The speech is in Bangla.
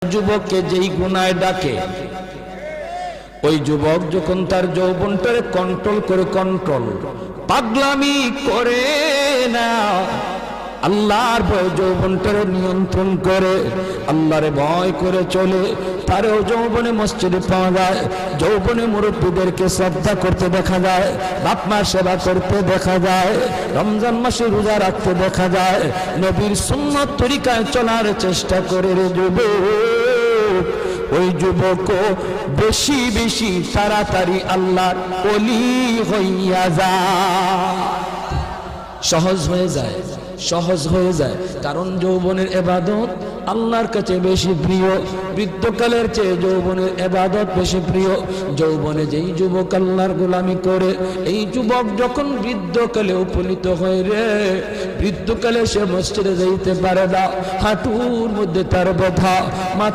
যুবককে যেই গুনায় ডাকে, ওই যুবক যখন তার যৌবনটারে কন্ট্রোল করে, পাগলামি করে না, আল্লাহর ভয় যৌবনটারে নিয়ন্ত্রণ করে, আল্লাহর ভয় করে চলে, তারও যৌবনে মসজিদে পাওয়া যায়, যৌবনে মুরব্বীদেরকে শ্রদ্ধা করতে দেখা যায়, বাপ মার সেবা করতে দেখা যায়, রমজান মাসে রোজা রাখতে দেখা যায়, নবীর সুন্নাত তরিকায় চলার চেষ্টা করে রে যুবক। ওই যুবকও বেশি বেশি তাড়াতাড়ি আল্লাহর ওলি হইয়া যায়, সহজ হয়ে যায়। কারণ যৌবনের ইবাদত আল্লাহর কাছে বেশি প্রিয়, বৃদ্ধকালের চেয়ে যৌবনের ইবাদত বেশি প্রিয়। যৌবনে যেই যুবক আল্লাহর গোলামি করে, এই যুবক যখন বৃদ্ধকালে উপনীত হয় রে, বৃদ্ধকালে সে মসজিদে যাইতে পারে না, হাঁটুর মধ্যে তার ব্যথা,